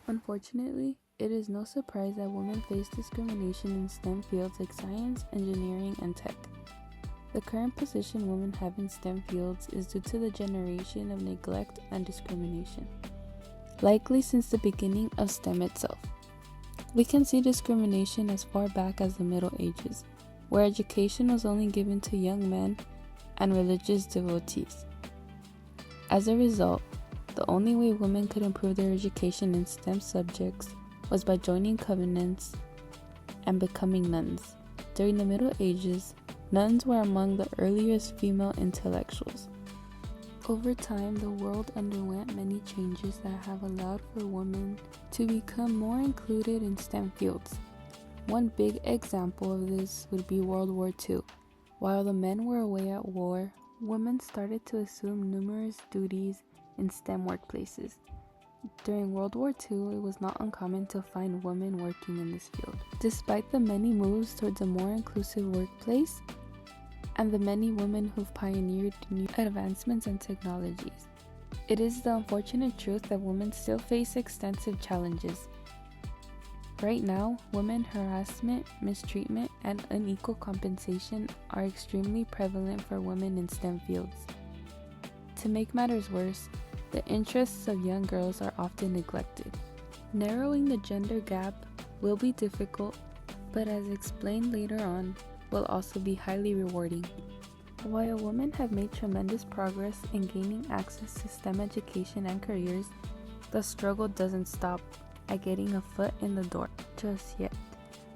Unfortunately, it is no surprise that women face discrimination in STEM fields like science, engineering, and tech. The current position women have in STEM fields is due to the generation of neglect and discrimination, likely since the beginning of STEM itself. We can see discrimination as far back as the Middle Ages, where education was only given to young men and religious devotees. As a result, the only way women could improve their education in STEM subjects was by joining covenants and becoming nuns. During the Middle Ages, nuns were among the earliest female intellectuals. Over time, the world underwent many changes that have allowed for women to become more included in STEM fields. One big example of this would be World War II. While the men were away at war, women started to assume numerous duties in STEM workplaces. During World War II, it was not uncommon to find women working in this field. Despite the many moves towards a more inclusive workplace, and the many women who've pioneered new advancements and technologies, it is the unfortunate truth that women still face extensive challenges. Right now, women harassment, mistreatment, and unequal compensation are extremely prevalent for women in STEM fields. To make matters worse, the interests of young girls are often neglected. Narrowing the gender gap will be difficult, but as explained later on, will also be highly rewarding. While women have made tremendous progress in gaining access to STEM education and careers, the struggle doesn't stop at getting a foot in the door just yet.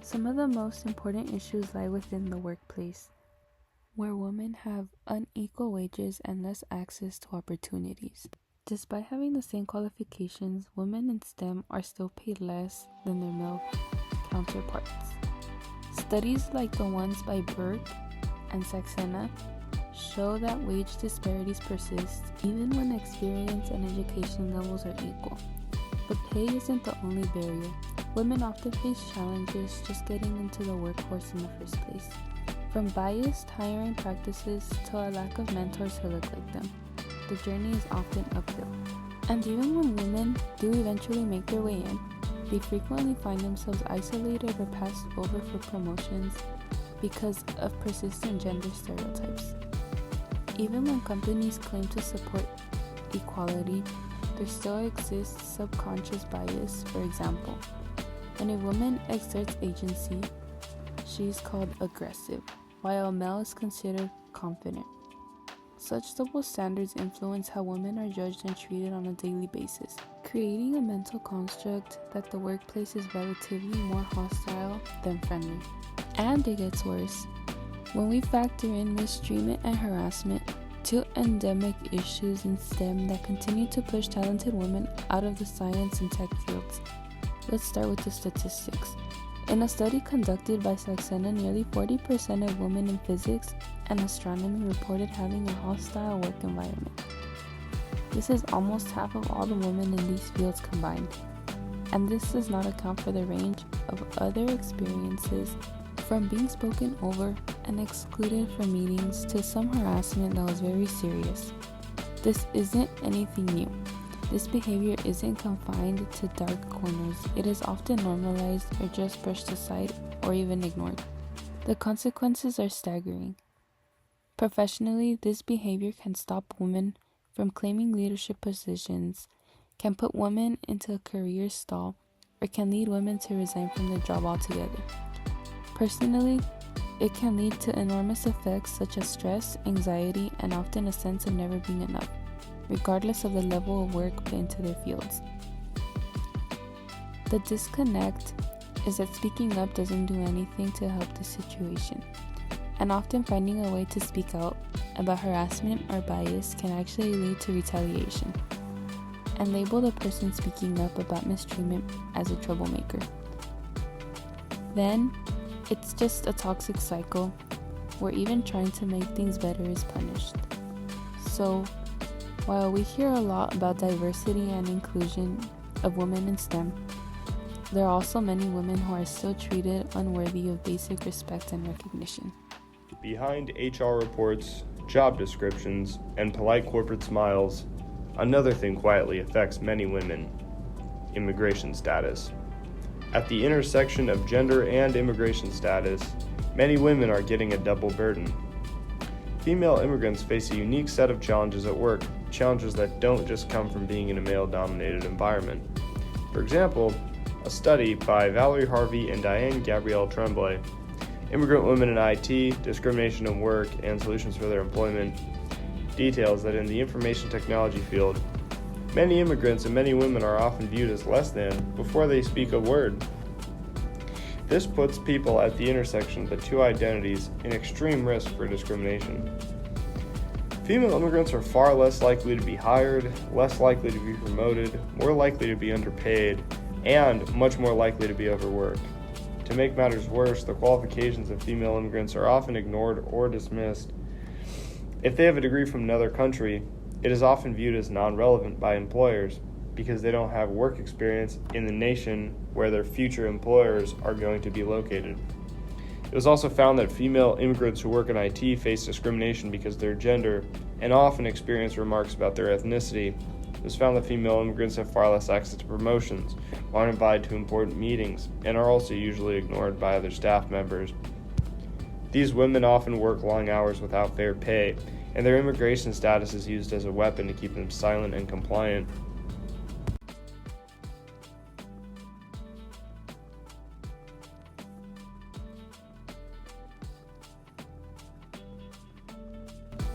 Some of the most important issues lie within the workplace, where women have unequal wages and less access to opportunities. Despite having the same qualifications, women in STEM are still paid less than their male counterparts. Studies like the ones by Burke and Saxena show that wage disparities persist even when experience and education levels are equal. But pay isn't the only barrier. Women often face challenges just getting into the workforce in the first place. From biased hiring practices to a lack of mentors who look like them, the journey is often uphill. And even when women do eventually make their way in, they frequently find themselves isolated or passed over for promotions because of persistent gender stereotypes. Even when companies claim to support equality, there still exists subconscious bias. For example, when a woman exerts agency, she is called aggressive, while a male is considered confident. Such double standards influence how women are judged and treated on a daily basis, creating a mental construct that the workplace is relatively more hostile than friendly. And it gets worse. When we factor in mistreatment and harassment, two endemic issues in STEM that continue to push talented women out of the science and tech fields. Let's start with the statistics. In a study conducted by Saxena, nearly 40% of women in physics and astronomy reported having a hostile work environment. This is almost half of all the women in these fields combined, and this does not account for the range of other experiences, from being spoken over and excluded from meetings to some harassment that was very serious. This isn't anything new. This behavior isn't confined to dark corners. It is often normalized or just brushed aside or even ignored. The consequences are staggering. Professionally, this behavior can stop women from claiming leadership positions, can put women into a career stall, or can lead women to resign from their job altogether. Personally, it can lead to enormous effects such as stress, anxiety, and often a sense of never being enough, regardless of the level of work put into their fields. The disconnect is that speaking up doesn't do anything to help the situation, and often finding a way to speak out about harassment or bias can actually lead to retaliation, and label the person speaking up about mistreatment as a troublemaker. Then, it's just a toxic cycle where even trying to make things better is punished. So, while we hear a lot about diversity and inclusion of women in STEM, there are also many women who are still treated unworthy of basic respect and recognition. Behind HR reports, job descriptions, and polite corporate smiles, another thing quietly affects many women: immigration status. At the intersection of gender and immigration status, many women are getting a double burden. Female immigrants face a unique set of challenges at work, challenges that don't just come from being in a male-dominated environment. For example, a study by Valerie Harvey and Diane Gabrielle Tremblay, Immigrant Women in IT, Discrimination in Work, and Solutions for Their Employment, details that in the information technology field, many immigrants and many women are often viewed as less than before they speak a word. This puts people at the intersection of the two identities in extreme risk for discrimination. Female immigrants are far less likely to be hired, less likely to be promoted, more likely to be underpaid, and much more likely to be overworked. To make matters worse, the qualifications of female immigrants are often ignored or dismissed. If they have a degree from another country, it is often viewed as non-relevant by employers because they don't have work experience in the nation where their future employers are going to be located. It was also found that female immigrants who work in IT face discrimination because of their gender and often experience remarks about their ethnicity. It was found that female immigrants have far less access to promotions, aren't invited to important meetings, and are also usually ignored by other staff members. These women often work long hours without fair pay, and their immigration status is used as a weapon to keep them silent and compliant.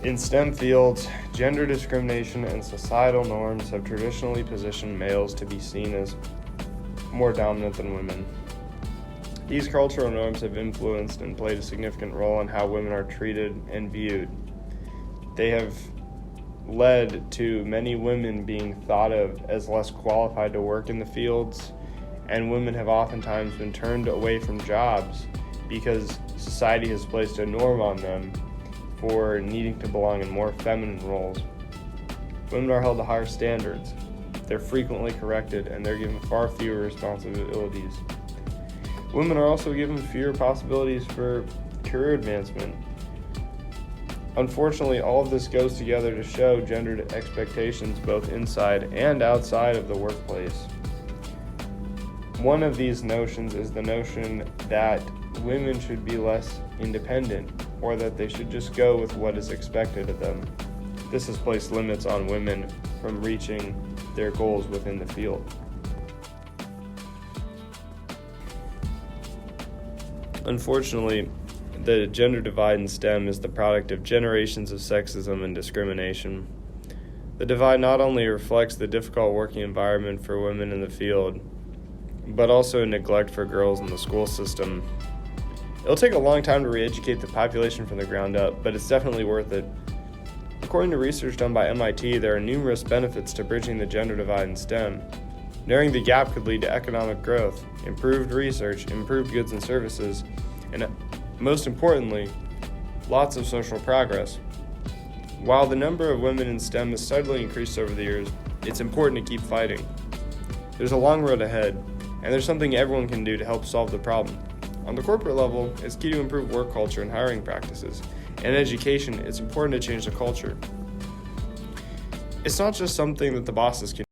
In STEM fields, gender discrimination and societal norms have traditionally positioned males to be seen as more dominant than women. These cultural norms have influenced and played a significant role in how women are treated and viewed. They have led to many women being thought of as less qualified to work in the fields, and women have oftentimes been turned away from jobs because society has placed a norm on them for needing to belong in more feminine roles. Women are held to higher standards. They're frequently corrected, and they're given far fewer responsibilities. Women are also given fewer possibilities for career advancement. Unfortunately, all of this goes together to show gendered expectations both inside and outside of the workplace. One of these notions is the notion that women should be less independent, or that they should just go with what is expected of them. This has placed limits on women from reaching their goals within the field. Unfortunately, the gender divide in STEM is the product of generations of sexism and discrimination. The divide not only reflects the difficult working environment for women in the field, but also a neglect for girls in the school system. It'll take a long time to re-educate the population from the ground up, but it's definitely worth it. According to research done by MIT, there are numerous benefits to bridging the gender divide in STEM. Narrowing the gap could lead to economic growth, improved research, improved goods and services, and most importantly, lots of social progress. While the number of women in STEM has steadily increased over the years, it's important to keep fighting. There's a long road ahead, and there's something everyone can do to help solve the problem. On the corporate level, it's key to improve work culture and hiring practices. And in education, it's important to change the culture. It's not just something that the bosses can